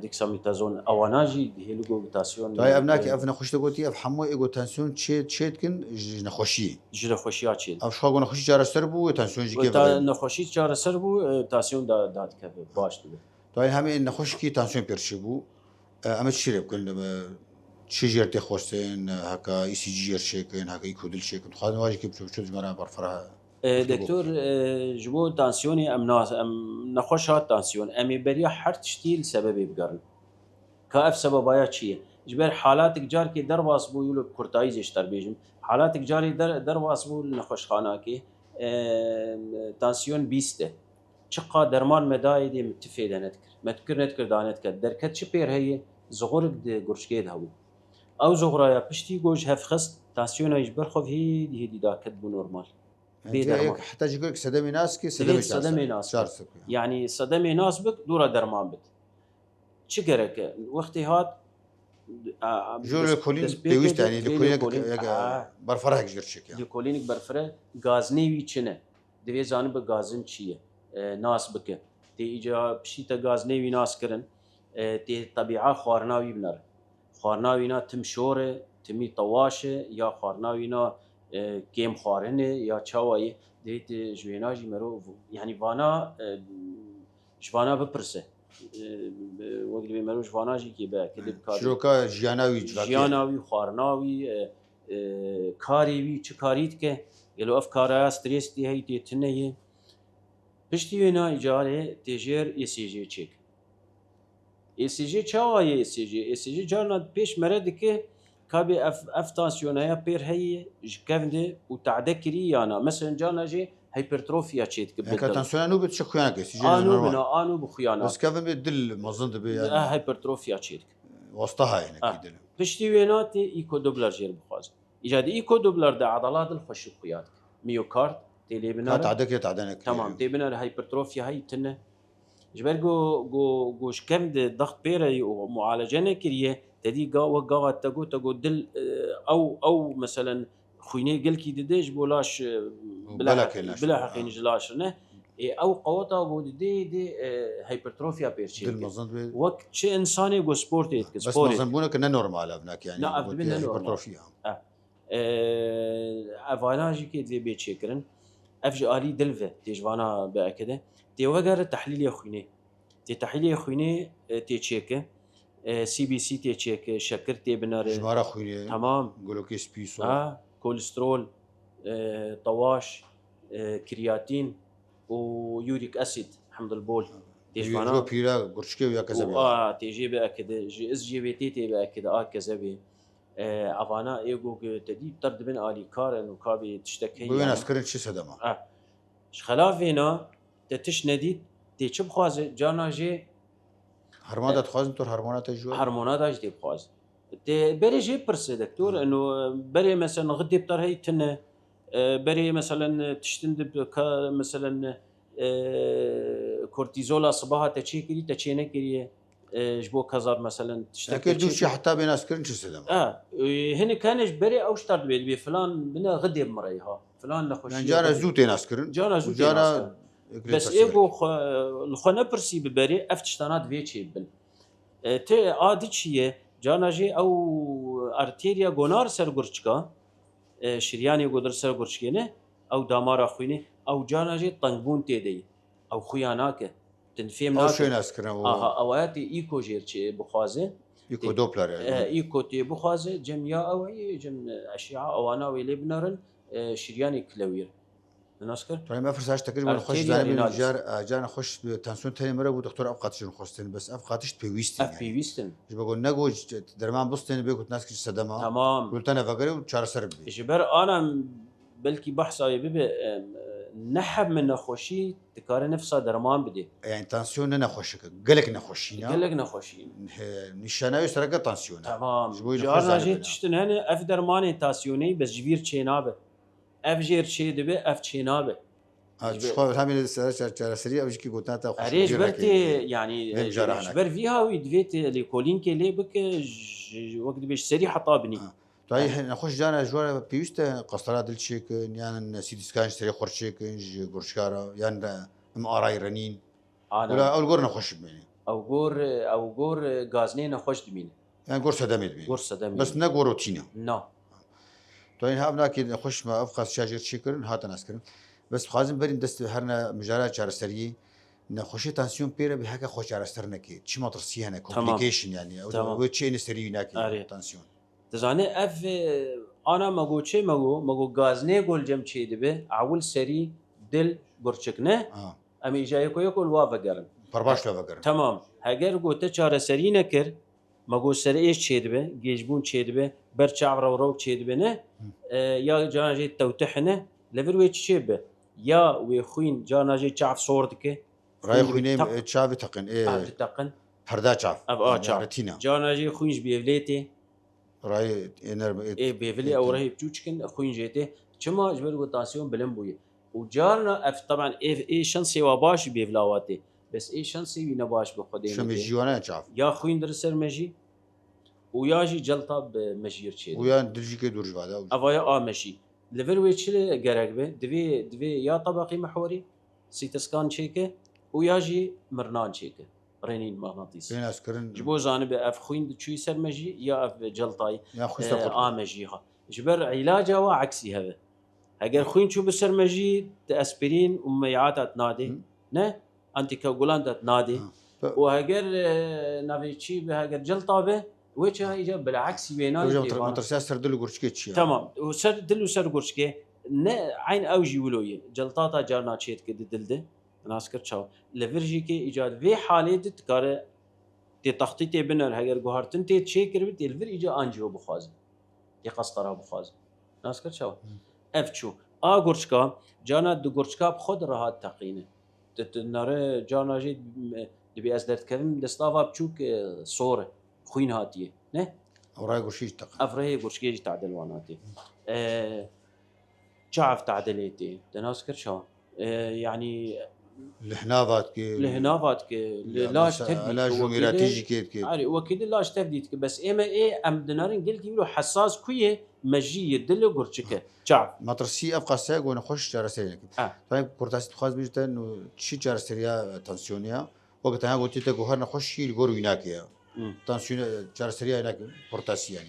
ديكساميتازون اواناجي دهيل غوتاسيون طيب ابناك افنا خوشت قلتي اف حمو ايغو تانسيون تشيت كن نخوشي خوشيات شي اف شو نخوشي جار سربو تانسيون جي كيف نخوشي جار سربو تانسيون داد كيف باش طيب همين نخوش كي تانسيون بيرشبو اما تشرب كل شي جرتي خوستين هكا اي سي جي شيكن هكا يكودل شيكن خاطر واجي كيف شو زمان برفرها دكتور جبو تانسيوني ام نخوش هات تانسيون امي بريا حر تشتيل سببي بقرن كاف سببايا شي جبر حالاتك جار كي درواس بو يلو كورتايز اشتر بيجم حالاتك جاري درواس بو نخوش خاناكي تانسيون 20 شقا درمان مدايدي متفيده نذكر دانتك دركت شبير هي زغورك قرشكيد هو او زغرايا بشتي جوج هفخست تانسيون يجبر خوف هي دا كتبو نورمال حتى يقولك صدمي ناسك صدمي ناسك يعني صدمي ناسبك دورا درمان بك شكرك وقتي هات جو الكولين بيوست يعني الكولين برفرها جرشك يعني الكولينك برفره غازنيوي چنه دوی جانب غازن چیه ناس بکه تی ایجا بشیتا غازنیوی ناس کرن تی طبيعه خوارناوي بنر خوارناوينا تم شوره تمي طواشه یا خوارناوينا كيم خوارنه یا چاوي ديت جويناجي مرو يعني وانا جوانا بپرسه وقت مرو جواناجي كي با كدب كار شروكا جياناوي خوارناوي كاريوي چ كاريت के يلو افكار ستريس دي هي تنيه پشتی وینا اجاره تجر ECG چک ECG چاوی ECG جارنا پیش مرد که کابی اف تانسیونها پیر هي جكفنده وتعدكري يعني مثلا جارنا جي هايبرتروفيا چيت كبد تانسيون انو بتشخيانك ECG انو بخيانا بس كفن بدل مظن بي هايبرتروفيا چيت وسطها يعني كده پشتی وینا تي ايكو دوبلر جير بخواز ايجاد ايكو دوبلر ده عضلات الخشوقيات ميوكارد تيلي بنا تعدك تمام تي بنا الهايبرتروفيا هاي تنه جبر جو كم ضغط بيري ومعالجه نكريه تدي جا تجو دل او مثلا خويني قال كي دديش بولاش بلا حقين جلاش نه او قوتا بود دي هايبرتروفيا بيرشي وقت شيء انساني جو سبورت بس ما ظنبونا كنا نورمال ابنك يعني لا بدنا هايبرتروفيا افاناجي كي دي بيتشكرن افج الي دلفه تيجوانا باكده تي وغير تحليل يا خويني تي تحليل يا خويني تي تشيك سي بي سي تي تشيك شكرتي بنار جمارة خويني تمام جلوكيز بيسو كوليسترول طواش كرياتين ويوريك اسيد حمض البول تيجوانا جو بيرا قرشكي ويا كذا تيجي باكده جي اس جي بي تي تي باكده كذا بي افانا ايجو تدي طرد من الي كارن وكابي تشتكي وين اسكرن شي سدما خلافينا تتشندي تيشب خواز جانا جي هرمونات خواز تور هرمونات جو هرمونات اجدي خواز تي بري جي برس دكتور انه بري مثلا غدي بطر هي تنه بري مثلا تشتند مثلا كورتيزولا صباحا تشيكري تشينكري جبو كزار مثلا تشتكي دوشي حتى بين اسكرن شي سدما هنا كانش بري او شترت بي فلان بنا غدي بمريها فلان نخش يعني جانا زوتين اسكرن جانا بس ايجو الخنا برسي ببري افتشتانات فيتشي بن تي اديتشيه جانا جي او ارتيريا غونار سرغورچكا شرياني غودر سرغورچكينه او دامار خويني او جانا جي طنبون تيدي او خوياناك تنفيم ناك او شي اسكرن اواتي ايكو جيرچي بخوازه ايكو دوبلر ايكو تي بخوازه جميا او جم اشعه او انا ويلي بنرن شرياني كلوير نذكر طيب ما فرساش تقريبا خوش زاني جانا خوش تنسون تاني مره ودكتور ابقاتش خوستن بس ابقاتش بيويستن يعني بيويستن بقول نجوج درمان بوستن بيكو ناس كش صدمه تمام قلت انا فقري وشار سرب جبر انا بلكي بحثه بيبي نحب من نخوشي تكار نفسها درمان بدي يعني تنسيون نخوشك قالك نخوشينا قالك نخوشي نشانه يسرق تنسيون تمام جارنا جيت تشتن هنا اف درماني تاسيوني بس جبير تشينابه اف جير تشي دبي اف تشينابه شخوف همين سريع وش كي قلت انت اريج برتي يعني جبر فيها ويدفيت ليكولين كي لي بك وقت بيش سريع حطابني طيب نخش جانا جوار بيوست قسطرات دلشيك يعني سيدي سكان سريع خرشيك قرشكارا يعني ام اراي رنين ولا اول قرن نخش بمين او قور غازنين نخش دمين يعني قرصه دمي بس نقور روتينا طيب هابنا كي نخش ما افقس شاجر شكرن هات ناسكرن بس خازم برين دست هرنا مجالات شارستري نخوشي تنسيون بيرا بهكا خوش شارسترنا كي تشي ما ترسي هنا كومبليكيشن يعني او تشي نستري هناك تنسيون تزاني اف انا ماغو تشي ماغو غازني قول جم تشي دبه اول سري دل برچكنه امي جاي كو يقول وافقرن برباش لافقرن تمام هاجر قلت شارستري نكر ماغو سري ايش تشي دبه جيجبون تشي دبه برچا رو تشي دبه نه يا جاجي توتحنه لفر تشيبه يا ويخوين جانا جي تشاف صورتك راي خويني تشاف تقن تقن هردا تشاف تشاف جانا جي خوينش بيفليتي راي انر بيفلي او راي بتوچكن خوين جيتي كما جبر روتاسيون بلمبوي وجارنا طبعا اي شانسي وباش بيفلاواتي بس اي شانسي وينباش بخدين شمي جوانا تشاف يا خوين درسر مجي وياجي جلطه بمجير تشي ويا درجي كي درج بعدا افايا ماشي ليفل ويتشل جرقبه دفي يا طبقي محوري سيت سكان تشيكه وياجي مرنان تشيكه رنين مغناطيس بين اسكرن جبو جانب اف خوين تشوي سرمجي يا اف جلطاي يا خوستا مجيها جبر علاجه وعكسي هذا اگر خوين شو بسرمجي اسبرين وميعات تنادي نه انتي كوغولانت تنادي وهاجر نافيتشي بهاجر جلطه به وجه اجى بالعكس بيناتي مترسا سردل غورشكي تمام وسردل وسر غورشكي عين اوجي ولويه جلطاتا جارنا تشيت كد دلده ناس كرچاو لفرجيكي ايجاد في حاله تكار تي تخطيطي بنر هاجر غهرتن تي تشيكر بت الفر اجى انجيو بخاز تي قسطره بخاز ناس كرچاو افچو غورشكا جانا دو غورشكا بخود راحت تقينه تنره جانا جي دبي ازدرت كرم دستافا بچوك صوره خوين هاتيه نه اوراي غوشيج تق افرهي غوشكيج تعدل واناتي شعف تعدليتي تناسكر شو يعني الحنافات كي لهنافات كي لاش لا جميراتيجي كي عاري وكيد لاش تبديت بس اما ايه ام دنارين قلت يقولوا حساس كويه مجي يدل قرشكه تعرف مطرسي ابقى ساق ونخش جارسيريا طيب كورتاس تخاز بيجتا انه تشي جارسيريا تنسيونيا وقتها قلت لك وهر نخش الجور هناك يا تنسيون جارسيريا هناك كورتاسي يعني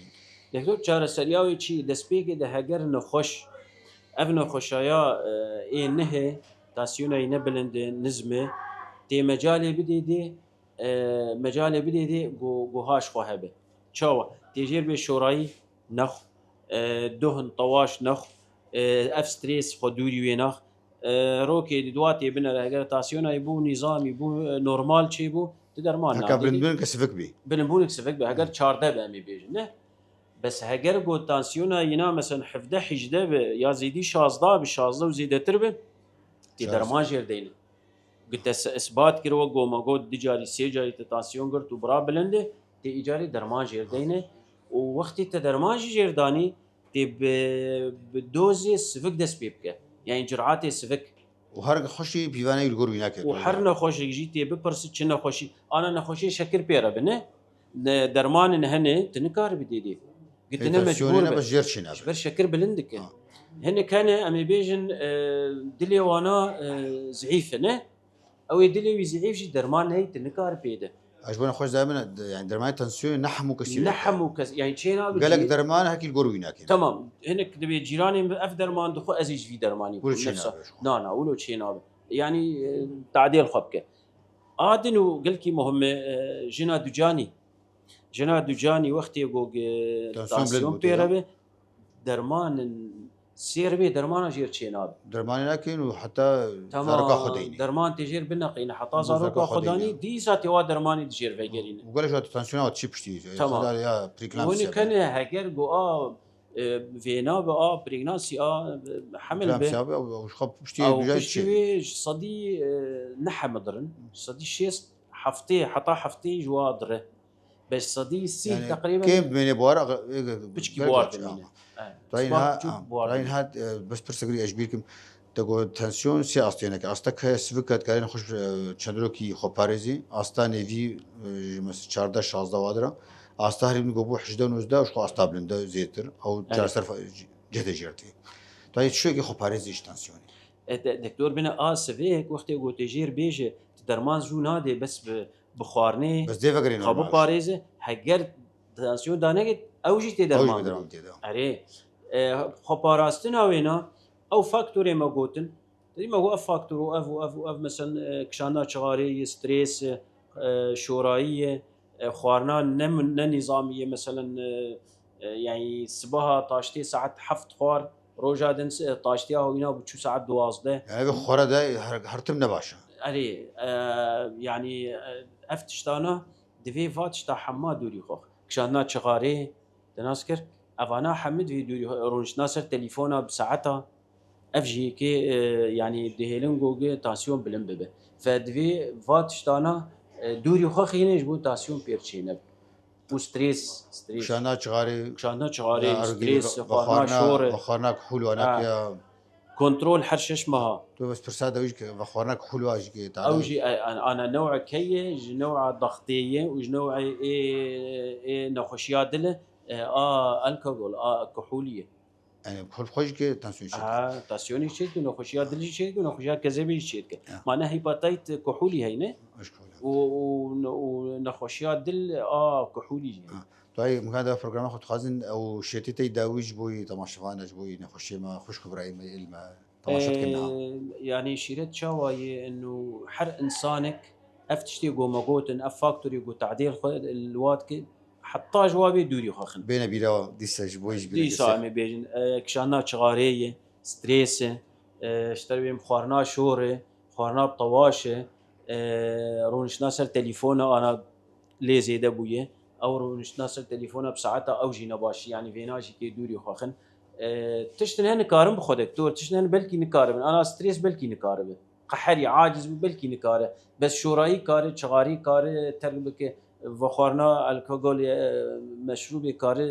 دكتور جارسيريا شي دسبيك ده هاجر نخش ابن خوشايا اي نه تاسيونا ينبلند نزمه تي مجالي بدي دي مجالي بدي دي جو هاش خوهبه شوا تيجير بالشوراي نخ دهن طواش نخ اف ستريس خدوري وينخ روكي دواتي بنا اگر تاسيونا يبو نظام يبو نورمال شي يبو تدرمان هكا بلندون كسفك بي بلنبونك سفك بي اگر 14 بامي بيجي نه بس هاجر جو تانسيونا ينا مثلا 17 حجده يا زيدي 16 ب 16 وزيده تربه تقدر ما جير دينا قلت اثبات كرو جو ما جو دجاري سي جاري تانسيون قرت برا بلنده تي ايجاري درما جير دينا ووقت تدرما جير داني تي بدوزي سفك دس بيبكه يعني جرعاتي سفك وهرق خوشي بيوانا الجور هناك وحرنا خوشي جيتي ببرس تشنا خوشي انا نخوشي شكر بيرا بنه درمان هنه تنكار بديدي قلت انا مجبور بس جيرشنا بس شكر بلندك هن كان امي بيجن دلي وانا زعيفه نه او يدلي زعيف جي درمان هي تنكار بيده عجبنا خوش دائما يعني درمان تنسيون نحمو كثير يعني شينا قال لك درمان هكي الجور هناك تمام هنك دبي جيراني اف درمان دخو ازيج في درماني نفسه نا ولو شينا يعني تعديل خبكه عادن وقلكي مهمه جنا دجاني وقت يقول تاسيون بيربه درمان سيربي درمان جير تشيناب درمان لكن وحتى زاركا خديني درمان تجير بنقين حتى زاركا خداني دي ساتي وا درماني تجير فيجرين وقال شو تنسيون تشيب شتي يا بريكلامسيا وين كان هاجر جو فينا بريغنانسي حمل به وش خب شتي صدي نحمدرن صدي شيس حفتي جوادره بس صدي سي يعني تقريبا كيف من بوار بتشكي بوار راين هاد بس برسقري اجبيركم تقول تنسيون سي استينك استك سفكت كاين خوش چندروكي خوباريزي استاني في مثلا 14 16 وادرا استهري من قبو 19 وش استابلند زيتر او جارسر جهه جيرتي طيب شو كي خوباريزي تنسيون دكتور بنا سفيك وقت يقول تجير بيجي درمان جو نادي بس بخوارني بس دي فكرين خبو باريزه هجر تنسيون دانك اوجي تدرمان اري خباراستنا وينا او فاكتوري ما قوتن ما هو فاكتور اف مثلا كشانا شغاري ستريس شورائيه خوارنا نظاميه مثلا يعني صباها طاشتي ساعه حفت خوار روجا دن طاشتيها وينا بتشو ساعه 12 يعني بخورا ده هرتمنا باشا اري يعني افتشتانا دفي فاتشتا حماد دوري خو كشانا شغاري تناسكر افانا حمد في دوري رونش ناصر تليفونا بساعتها افجي كي يعني دهيلن جوجي تاسيون بلمبه فدفي فاتشتانا دوري خو خينج بو تاسيون بيرچينه وستريس كشانا شغاري ستريس بخارنا كحول انا يا كنترول حرشش مها تو بس برساده ويجك بخارنا كحول واجي تعال اوجي انا نوع كيه نوع ضغطيه ونوع ايه نخشيات له الكحول كحوليه يعني كحول خوشك تنسيون شيء تنسيون شيء نخشيات دل شيء نخشيات كذا شيء معناها هيباتيت كحولي هينه ونخشيات دل كحولي طيب مكان برنامج خد خازن او شتيتي داويج بوي تماشفانج بوي نخشي ما خوش ابراهيم الما تماشات كنا يعني شيرت شواي انه حر انسانك افتشتي جو ماغوتن افاكتوري جو تعديل الواد حتى جوابي دوري خاخن بين بيرا ديساج بويج دي سامي بيجن كشانا شغاريه ستريس اشتري مخارنا شوره خارنا بطواشه رونش ناصر تليفونه انا لي زيد ابويه او رونش ناصر تليفونه بساعتها او جينا باش يعني فيناجي كي دوري خاخن تشتن هن كارم بخو دكتور تشتن هن بلكي نكارب انا ستريس بلكي نكارب قحري عاجز بلكي نكاره بس شورائي كاره شغاري كاره تربك وخورنا الكحول مشروب کار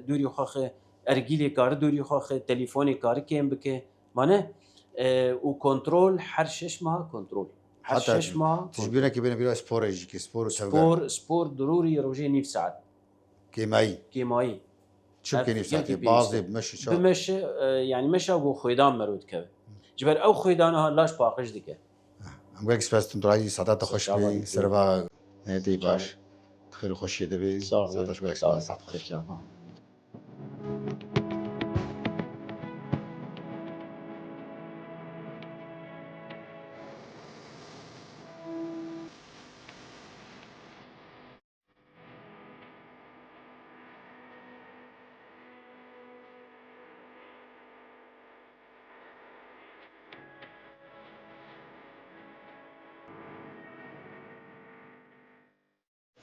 دوری خواه ارگیلی کار دوری خواه تلفنی کار کیم بکه مانه وكنترول حر ششمها كنترول حر حتى ششمها تشبينا كي بين بيرو سبور يجي كي سبور وتوغر سبور ضروري روجي نيف ساعات كيماي كيماوي شو كيني ساعتي بازي بمشي شو بمشي يعني مشى ابو خيدان مرود كذا جبر او خيدانها لاش باقش ديك ام قالك سباس تنتراجي ساعات تخش بي سربا نادي باش تخيل خوشي دبي ساعات شو قالك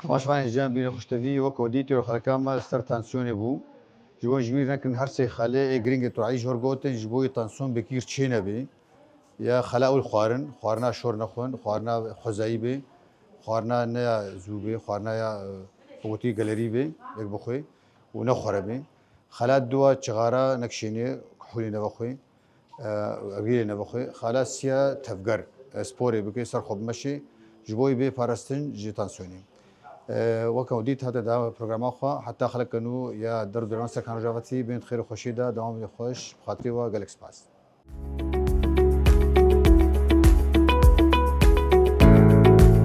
واش فاين جام بين خوشتوي وكوديتي وخلكام ستار تانسيون بو جوان جوي لكن هر سي خاله جرينج تراعي جورغوتن جبوي تانسيون بكير تشينا بي يا خلاء الخوارن خوارنا شور نخون خوارنا خزاي بي خوارنا نا زوبي خوارنا يا فوتي جاليري بي يك بخوي ونخور بي خالات دوا تشغارا نكشيني حولي نبخوي اغير نبخوي خلاص يا تفجر سبوري بكي سر خب مشي جبوي بي فارستن جي تانسيوني وكان وديت هذا دا برنامج آخر حتى خلق كانوا يا در دران سكان جافتي بين خير خوشيدا دوام خوش خاطري و جالكس باس